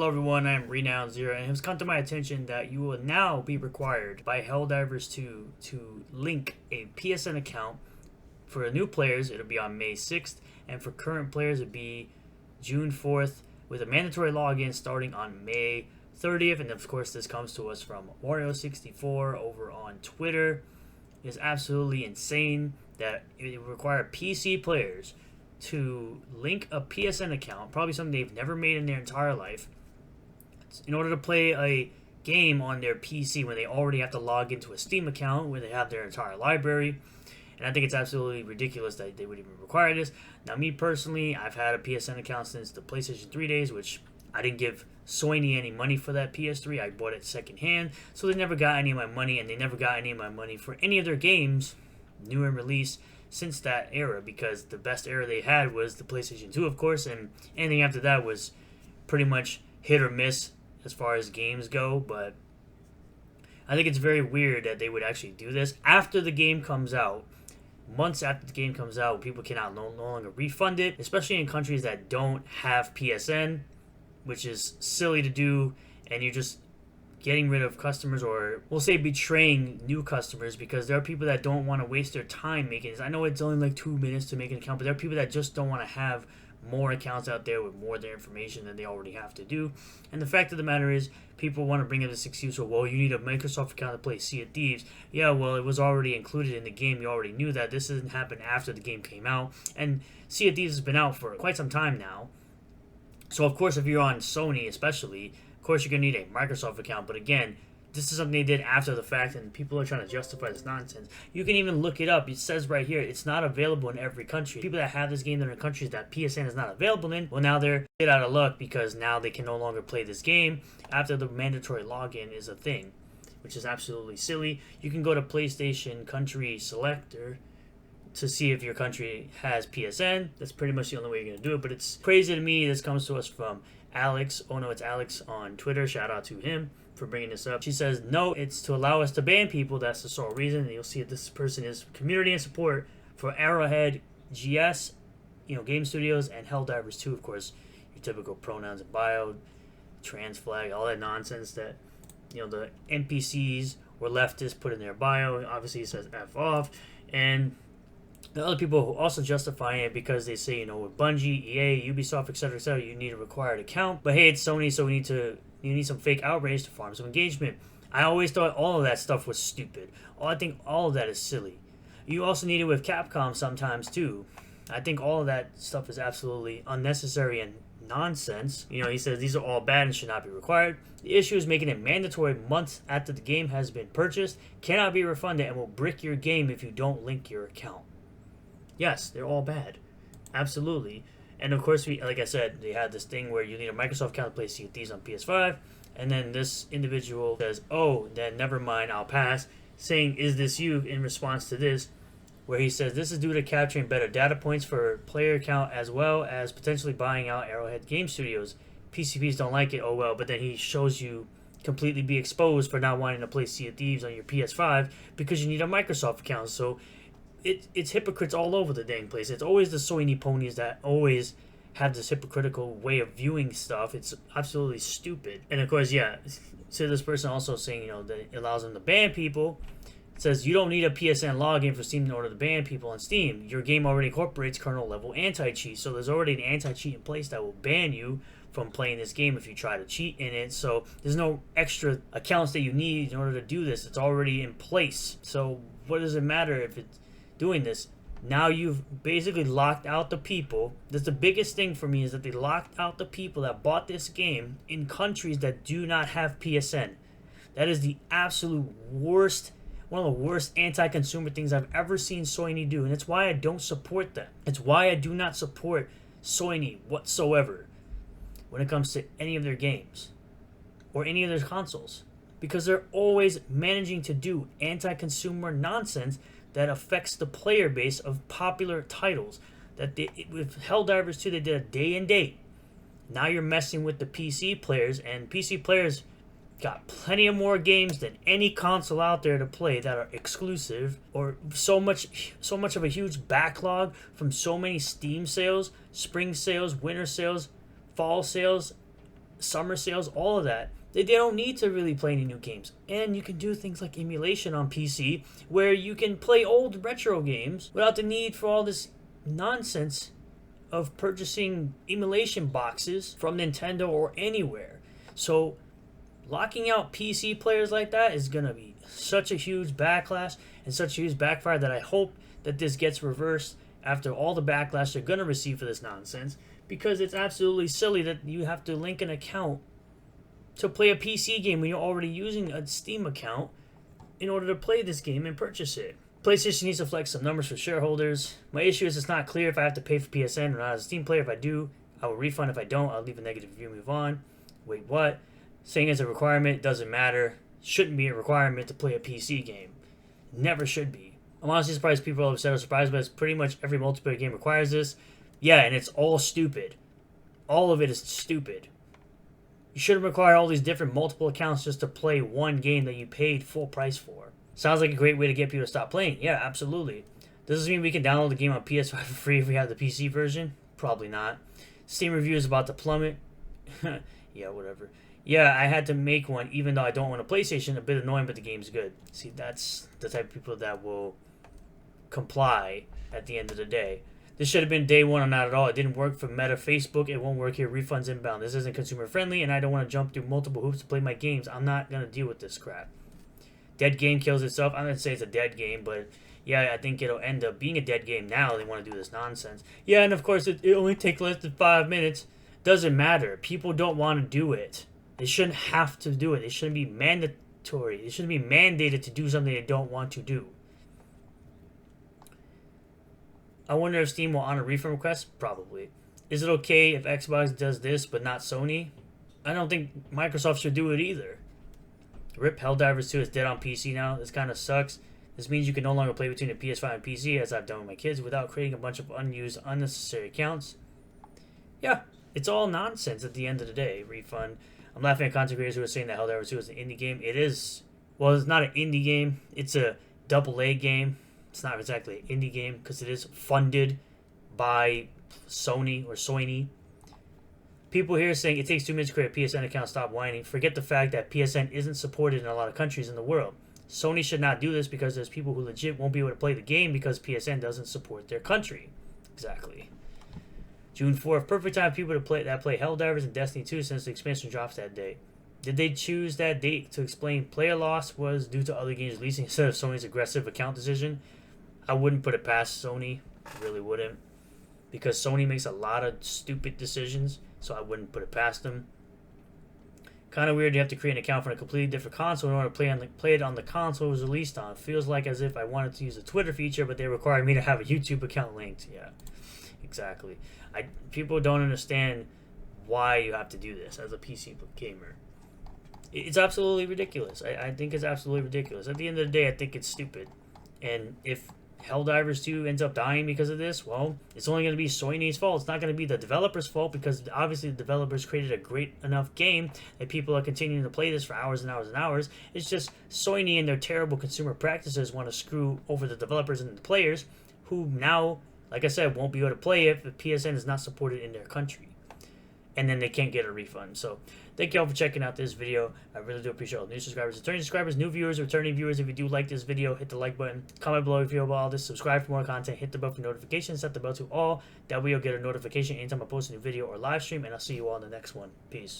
Hello everyone, I'm Renowned Zero, and it has come to my attention that you will now be required by HellDivers to link a PSN account. For new players, it'll be on May 6th, and for current players, it'll be June 4th, with a mandatory login starting on May 30th. And of course, this comes to us from Wario64 over on Twitter. It's absolutely insane that it will require PC players to link a PSN account, probably something they've never made in their entire life, in order to play a game on their PC when they already have to log into a Steam account where they have their entire library. And I think it's absolutely ridiculous that they would even require this. Now, me personally, I've had a PSN account since the PlayStation 3 days, which I didn't give Sony any money for that PS3. I bought it secondhand, so they never got any of my money, and they never got any of my money for any of their games, new and released, since that era, because the best era they had was the PlayStation 2, of course, and anything after that was pretty much hit or miss as far as games go. But I think it's very weird that they would actually do this after the game comes out. Months after the game comes out, people cannot no longer refund it, especially in countries that don't have PSN, which is silly to do, and you're just getting rid of customers, or we'll say betraying new customers, because there are people that don't want to waste their time making this. I know it's only like 2 minutes to make an account, but there are people that just don't want to have more accounts out there with more of their information than they already have to do. And the fact of the matter is, people want to bring up this excuse of, well, you need a Microsoft account to play Sea of Thieves. Yeah, well, it was already included in the game. You already knew that. This didn't happen after the game came out. And Sea of Thieves has been out for quite some time now. So, of course, if you're on Sony especially, of course, you're going to need a Microsoft account. But again, this is something they did after the fact, and people are trying to justify this nonsense. You can even look it up. It says right here, it's not available in every country. People that have this game that are in countries that PSN is not available in, well, now they're a bit out of luck, because now they can no longer play this game after the mandatory login is a thing, which is absolutely silly. You can go to PlayStation Country Selector to see if your country has PSN. That's pretty much the only way you're going to do it, but it's crazy to me. This comes to us from Alex. Oh no, it's Alex on Twitter. Shout out to him for bringing this up. She says, no, it's to allow us to ban people. That's the sole reason. And you'll see that this person is community and support for Arrowhead, GS, Game Studios, and HellDivers 2, of course. Your typical pronouns and bio, trans flag, all that nonsense that, the NPCs or leftists put in their bio. Obviously, it says F off. And the other people who also justify it because they say, with Bungie, EA, Ubisoft, etc., you need a required account. But hey, it's Sony, so you need some fake outrage to farm some engagement. I always thought all of that stuff was stupid. I think all of that is silly. You also need it with Capcom sometimes too. I think all of that stuff is absolutely unnecessary and nonsense. He says these are all bad and should not be required. The issue is making it mandatory months after the game has been purchased, cannot be refunded, and will brick your game if you don't link your account. Yes, they're all bad. Absolutely. And of course, like I said, they had this thing where you need a Microsoft account to play Sea of Thieves on PS5. And then this individual says, oh, then never mind, I'll pass. Saying, is this you, in response to this, where he says, this is due to capturing better data points for player count, as well as potentially buying out Arrowhead Game Studios. PCPs don't like it, oh well. But then he shows you completely be exposed for not wanting to play Sea of Thieves on your PS5 because you need a Microsoft account. So it's hypocrites all over the dang place. It's always the Sony ponies that always have this hypocritical way of viewing stuff. It's absolutely stupid. And of course, yeah, so this person also saying, that it allows them to ban people. It says you don't need a PSN login for Steam in order to ban people on Steam. Your game already incorporates kernel level anti-cheat. So there's already an anti-cheat in place that will ban you from playing this game if you try to cheat in it. So there's no extra accounts that you need in order to do this. It's already in place. So what does it matter if it's doing this? Now you've basically locked out the people. That's the biggest thing for me, is that they locked out the people that bought this game in countries that do not have PSN. That is the absolute worst, one of the worst anti-consumer things I've ever seen Sony do, and it's why I don't support them. It's why I do not support Sony whatsoever when it comes to any of their games or any of their consoles, because they're always managing to do anti-consumer nonsense that affects the player base of popular titles. That with HellDivers 2, they did a day and date. Now you're messing with the PC players, and PC players got plenty of more games than any console out there to play that are exclusive, or so much of a huge backlog from so many Steam sales, spring sales, winter sales, fall sales, summer sales, all of that. They don't need to really play any new games. And you can do things like emulation on PC, where you can play old retro games without the need for all this nonsense of purchasing emulation boxes from Nintendo or anywhere. So locking out PC players like that is going to be such a huge backlash and such a huge backfire that I hope that this gets reversed after all the backlash they're going to receive for this nonsense, because it's absolutely silly that you have to link an account to play a PC game when you're already using a Steam account in order to play this game and purchase it. PlayStation needs to flex some numbers for shareholders. My issue is it's not clear if I have to pay for PSN or not as a Steam player. If I do, I will refund. If I don't, I'll leave a negative review and move on. Wait, what? Saying it's a requirement doesn't matter. Shouldn't be a requirement to play a PC game. Never should be. I'm honestly surprised people are upset or surprised, but pretty much every multiplayer game requires this. Yeah, and it's all stupid. All of it is stupid. You shouldn't require all these different multiple accounts just to play one game that you paid full price for. Sounds like a great way to get people to stop playing. Yeah, absolutely. Does this mean we can download the game on PS5 for free if we have the PC version? Probably not. Steam review is about to plummet. Yeah, whatever. Yeah, I had to make one even though I don't want a PlayStation. A bit annoying, but the game's good. See, that's the type of people that will comply at the end of the day. This should have been day one or not at all. It didn't work for Meta, Facebook. It won't work here. Refunds inbound. This isn't consumer friendly, and I don't want to jump through multiple hoops to play my games. I'm not going to deal with this crap. Dead game kills itself. I'm going to say it's a dead game, but yeah, I think it'll end up being a dead game now. They want to do this nonsense. Yeah, and of course, it only takes less than 5 minutes. Doesn't matter. People don't want to do it. They shouldn't have to do it. It shouldn't be mandatory. It shouldn't be mandated to do something they don't want to do. I wonder if Steam will honor refund requests? Probably. Is it okay if Xbox does this but not Sony? I don't think Microsoft should do it either. RIP HellDivers 2 is dead on PC now. This kind of sucks. This means you can no longer play between the PS5 and PC, as I've done with my kids, without creating a bunch of unused, unnecessary accounts. Yeah, it's all nonsense at the end of the day. Refund. I'm laughing at content creators who are saying that HellDivers 2 is an indie game. It is. Well, it's not an indie game. It's a AA game. It's not exactly an indie game because it is funded by Sony or Sony. People here saying it takes 2 minutes to create a PSN account. Stop whining. Forget the fact that PSN isn't supported in a lot of countries in the world. Sony should not do this because there's people who legit won't be able to play the game because PSN doesn't support their country. Exactly. June 4th, perfect time for people to play HellDivers and Destiny 2 since the expansion drops that day. Did they choose that date to explain player loss was due to other games releasing instead of Sony's aggressive account decision? I wouldn't put it past Sony. I really wouldn't. Because Sony makes a lot of stupid decisions, so I wouldn't put it past them. Kind of weird you have to create an account for a completely different console in order to play it on the console it was released on. Feels like as if I wanted to use a Twitter feature, but they require me to have a YouTube account linked. Yeah, exactly. People don't understand why you have to do this as a PC gamer. It's absolutely ridiculous. I think it's absolutely ridiculous. At the end of the day, I think it's stupid. And if HellDivers 2 ends up dying because of this, well, it's only going to be Sony's fault. It's not going to be the developer's fault because obviously the developers created a great enough game that people are continuing to play this for hours and hours and hours. It's just Sony and their terrible consumer practices want to screw over the developers and the players who now, like I said, won't be able to play it if the PSN is not supported in their country. And then they can't get a refund. So thank you all for checking out this video. I really do appreciate all the new subscribers, returning subscribers, new viewers, returning viewers. If you do like this video, hit the like button. Comment below if you feel about all this. Subscribe for more content. Hit the bell for notifications. Set the bell to all. That way you'll get a notification anytime I post a new video or live stream. And I'll see you all in the next one. Peace.